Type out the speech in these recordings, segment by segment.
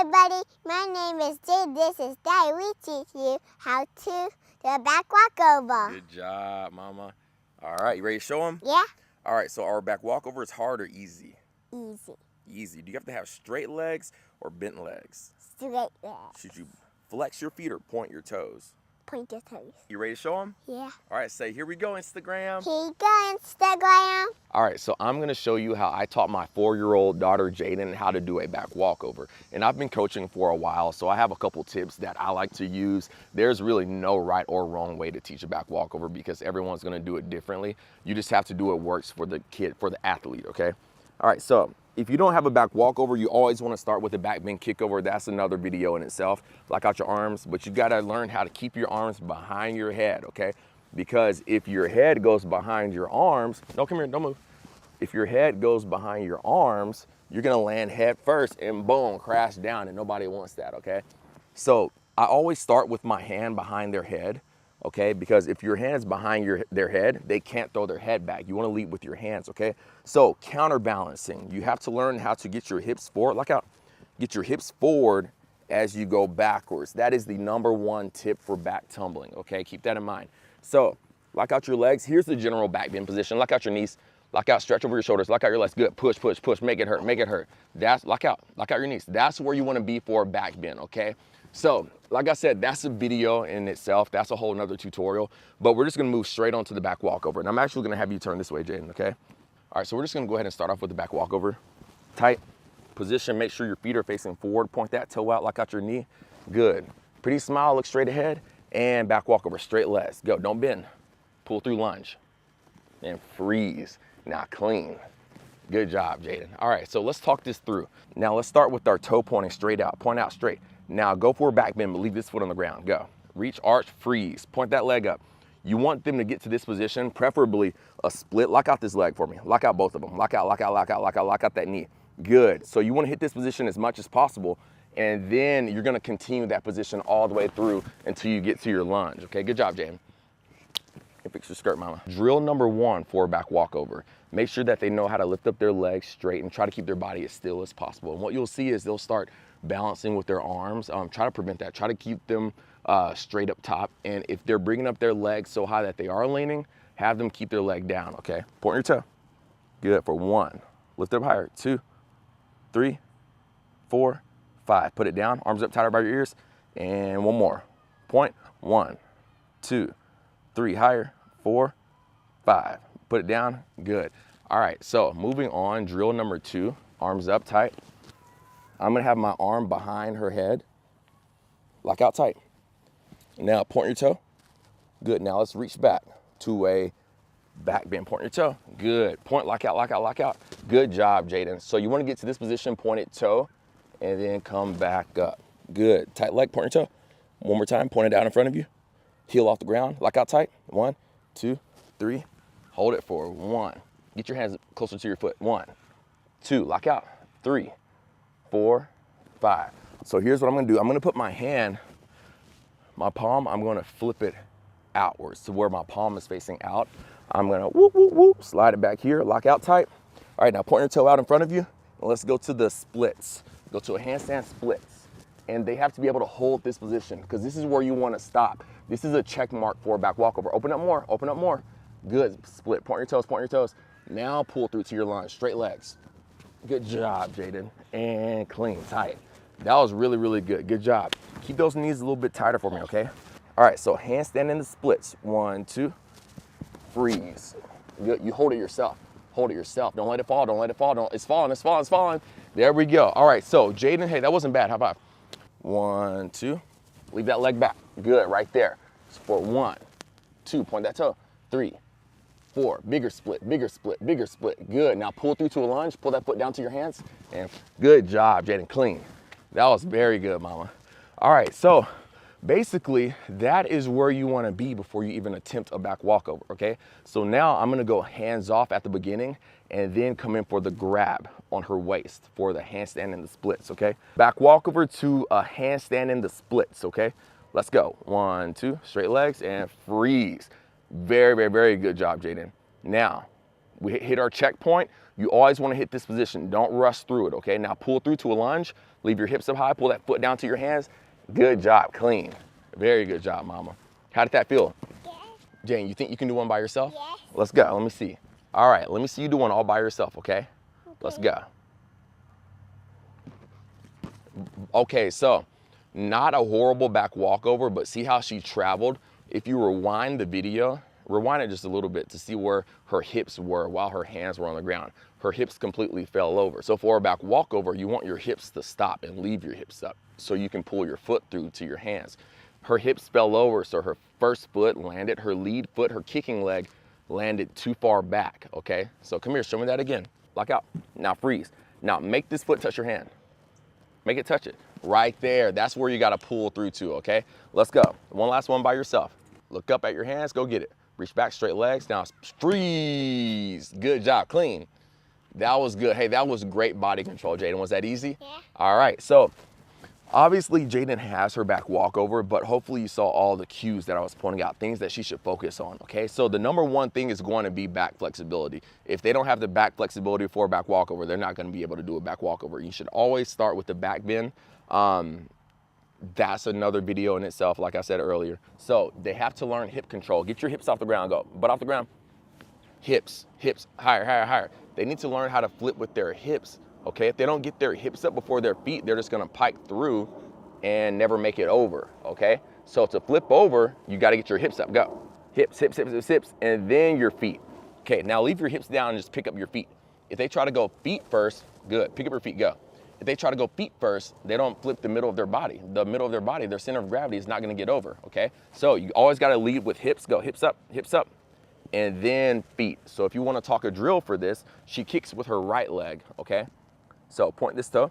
everybody, my name is Jade. This is Daddy. We teach you how to do a back walkover. Good job, Mama. All right, you ready to show them? Yeah. All right, so our back walkover is hard or easy? Easy. Easy. Do you have to have straight legs or bent legs? Straight legs. Should you flex your feet or point your toes? Point your toes. You ready to show them? Yeah. All right, say, here we go, Instagram. Here you go, Instagram. All right, so I'm gonna show you how I taught my 4-year-old daughter, Jaden, how to do a back walkover. And I've been coaching for a while, so I have a couple tips that I like to use. There's really no right or wrong way to teach a back walkover because everyone's gonna do it differently. You just have to do what works for the kid, for the athlete, okay? All right, so if you don't have a back walkover, you always wanna start with a back bend kickover. That's another video in itself. Lock out your arms, but you gotta learn how to keep your arms behind your head, okay? Because if your head goes behind your arms, no, come here, don't move. If your head goes behind your arms, you're gonna land head first and boom, crash down, and nobody wants that, okay? So I always start with my hand behind their head, okay? Because if your hand's behind their head, they can't throw their head back. You wanna lead with your hands, okay? So counterbalancing, you have to learn how to get your hips forward, lock out. Get your hips forward as you go backwards. That is the #1 tip for back tumbling, okay? Keep that in mind. So lock out your legs. Here's the general back bend position. Lock out your knees. Lock out, stretch over your shoulders. Lock out your legs. Good. Push, push, push. Make it hurt. Make it hurt. That's lock out your knees. That's where you want to be for a back bend, okay? So, like I said, that's a video in itself. That's a whole nother tutorial. But we're just gonna move straight onto the back walkover. And I'm actually gonna have you turn this way, Jaden, okay? All right, so we're just gonna go ahead and start off with the back walkover. Tight position. Make sure your feet are facing forward. Point that toe out. Lock out your knee. Good. Pretty smile. Look straight ahead. And back walkover. Straight legs. Go. Don't bend. Pull through lunge. And freeze. Now clean. Good job, Jaden. All right, so let's talk this through. Now let's start with our toe pointing straight out. Point out straight. Now go for a back bend, but leave this foot on the ground. Go. Reach, arch, freeze. Point that leg up. You want them to get to this position, preferably a split. Lock out this leg for me. Lock out both of them. Lock out, lock out, lock out, lock out, lock out that knee. Good. So you want to hit this position as much as possible, and then you're going to continue that position all the way through until you get to your lunge. Okay, good job, Jaden. Fix your skirt, Mama. Drill #1 for a back walkover. Make sure that they know how to lift up their legs straight and try to keep their body as still as possible. And what you'll see is they'll start balancing with their arms. Try to prevent that. Try to keep them straight up top. And if they're bringing up their legs so high that they are leaning, have them keep their leg down, okay? Point your toe. Good for 1. Lift it up higher. 2, 3, 4, 5. Put it down. Arms up tighter by your ears. And 1 more. Point. 1, 2, 3. Higher. 4, 5. Put it down. Good. All right, so moving on, drill #2, arms up tight. I'm gonna have my arm behind her head. Lock out tight. Now point your toe. Good. Now let's reach back to a back bend. Point your toe. Good. Point, lock out, lock out, lock out. Good job, Jaden. So you wanna get to this position, pointed toe, and then come back up. Good. Tight leg, point your toe. 1 more time, point it out in front of you. Heel off the ground, lock out tight. 1, 2, 3. Hold it for 1. Get your hands closer to your foot. 1, 2, lock out. 3, 4, 5. So here's what I'm gonna do. I'm gonna put my hand, my palm, I'm gonna flip it outwards to where my palm is facing out. I'm gonna whoop, whoop, whoop, slide it back here, lock out tight. All right, now point your toe out in front of you. And let's go to the splits. Go to a handstand splits. And they have to be able to hold this position because this is where you wanna stop. This is a check mark for a back walkover. Open up more, open up more. Good, split, point your toes, point your toes. Now pull through to your lunge, straight legs. Good job, Jaden, and clean, tight. That was really, really good, good job. Keep those knees a little bit tighter for me, okay? All right, so handstand in the splits. 1, 2, freeze. Good, you hold it yourself. Hold it yourself, don't let it fall, don't let it fall. Don't, it's falling, it's falling, it's falling. There we go. All right, so Jaden, hey, that wasn't bad, how about 1, 2, leave that leg back. Good, right there. For 1, 2, point that toe. 3, 4, bigger split, bigger split, bigger split. Good, now pull through to a lunge, pull that foot down to your hands, and good job, Jaden, clean. That was very good, Mama. All right, so basically that is where you wanna be before you even attempt a back walkover, okay? So now I'm gonna go hands off at the beginning and then come in for the grab on her waist for the handstand and the splits, okay? Back walkover to a handstand and the splits, okay? Let's go. 1, 2, straight legs and freeze. Very, very, very good job, Jaden. Now, We hit our checkpoint. You always want to hit this position. Don't rush through it, okay? Now pull through to a lunge. Leave your hips up high. Pull that foot down to your hands. Good job, clean. Very good job, mama. How did that feel? Yeah. Jane, you think you can do one by yourself? Yes. Let's go, let me see. All right, let me see you do one all by yourself, okay? Let's go. Okay, so not a horrible back walkover, but see how she traveled? If you rewind the video, rewind it just a little bit to see where her hips were while her hands were on the ground. Her hips completely fell over. So for a back walkover, you want your hips to stop and leave your hips up so you can pull your foot through to your hands. Her hips fell over, so her first foot landed, her lead foot, her kicking leg landed too far back, okay? So come here, show me that again. Lock out. Now freeze. Now make this foot touch your hand. Make it touch it. Right there, that's where you gotta pull through to, okay? Let's go. One last one by yourself. Look up at your hands, go get it. Reach back, straight legs, now freeze. Good job, clean. That was good. Hey, that was great body control, Jaden. Was that easy? Yeah. All right, so obviously Jaden has her back walkover, but hopefully you saw all the cues that I was pointing out, things that she should focus on, okay? So the number one thing is going to be back flexibility. If they don't have the back flexibility for a back walkover, they're not gonna be able to do a back walkover. You should always start with the back bend. That's another video in itself, like I said earlier. So they have to learn hip control. Get your hips off the ground, go, butt off the ground. Hips, higher, higher, higher. They need to learn how to flip with their hips, okay? If they don't get their hips up before their feet, they're just gonna pike through and never make it over, okay? So to flip over, you gotta get your hips up, go. Hips, hips, hips, hips, hips, and then your feet. Okay, now leave your hips down and just pick up your feet. If they try to go feet first, good, pick up your feet, go. If they try to go feet first, they don't flip the middle of their body. The middle of their body, their center of gravity is not gonna get over, okay? So you always gotta lead with hips, go, hips up, and then feet. So if you wanna talk a drill for this, she kicks with her right leg, okay? So point this toe.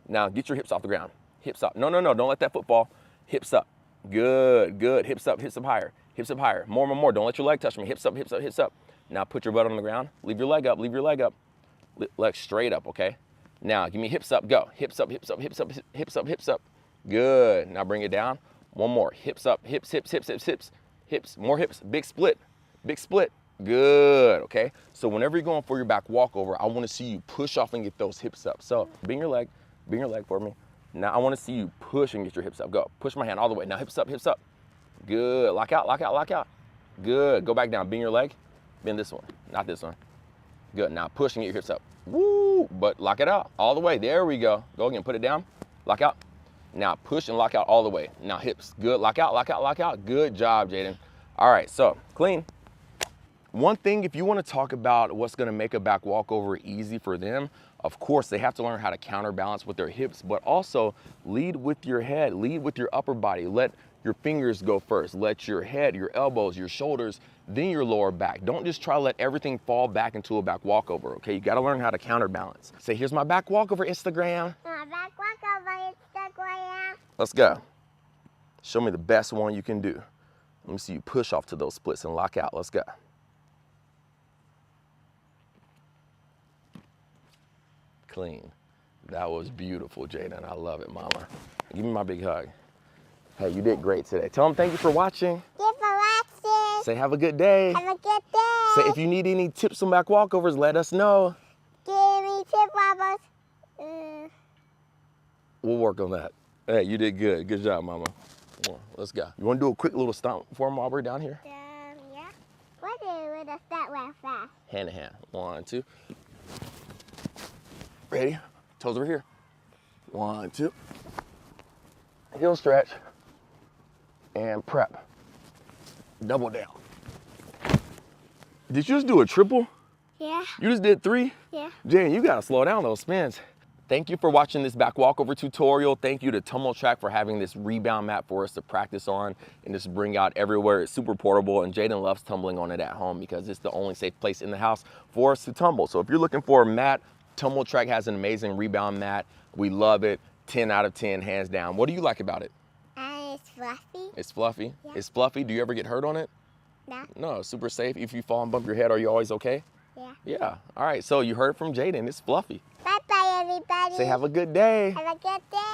Now get your hips off the ground. Hips up. No, don't let that foot fall. Hips up. Good, good. Hips up higher. Hips up higher. More. Don't let your leg touch me. Hips up, hips up, hips up. Now put your butt on the ground. Leave your leg up, leave your leg up. Leg straight up, okay? Now give me hips up, go. Hips up, hips up, hips up, hips up, hips up. Good. Now bring it down. One more. Hips up, hips. Hips, more hips. Big split. Good, okay? So whenever you're going for your back walkover, I wanna see you push off and get those hips up. So bring your leg for me. Now I wanna see you push and get your hips up. Go, push my hand all the way. Now hips up. Good, lock out. Good, go back down, bend your leg. Bend this one, not this one. Good, now push and get your hips up. Woo, but lock it out all the way. There we go. Go again, put it down, lock out. Now push and lock out all the way. Now hips, good, lock out. Good job, Jaden. All right, so clean. One thing, if you want to talk about what's going to make a back walkover easy for them, of course, they have to learn how to counterbalance with their hips, but also lead with your head, lead with your upper body. Let your fingers go first. Let your head, your elbows, your shoulders, then your lower back. Don't just try to let everything fall back into a back walkover, okay? You got to learn how to counterbalance. Say, here's my back walkover Instagram. My back walkover Instagram. Let's go. Show me the best one you can do. Let me see you push off to those splits and lock out. Let's go. Clean. That was beautiful, Jaden. I love it, mama. Give me my big hug. Hey, you did great today. Tell them thank you for watching. Thank you for watching. Say have a good day. Have a good day. Say if you need any tips on back walkovers, let us know. Give me tip wobbles. We'll work on that. Hey, you did good. Good job, mama. Let's go. You want to do a quick little stomp for him while we're down here? Yeah. What do we with a start real fast? Hand to hand. 1, 2. Ready? Toes over here. 1, 2. Heel stretch. And prep. Double down. Did you just do a triple? Yeah. You just did 3? Yeah. Jan, you gotta slow down those spins. Thank you for watching this back walkover tutorial. Thank you to Tumble Track for having this rebound mat for us to practice on and just bring out everywhere. It's super portable, and Jaden loves tumbling on it at home because it's the only safe place in the house for us to tumble. So if you're looking for a mat, Tumble Track has an amazing rebound mat. We love it. 10 out of 10, hands down. What do you like about it? It's fluffy. It's fluffy? Yeah. It's fluffy. Do you ever get hurt on it? No. No, it's super safe. If you fall and bump your head, are you always okay? Yeah. Yeah. All right, so you heard from Jaden. It's fluffy. Bye-bye, everybody. Say have a good day. Have a good day.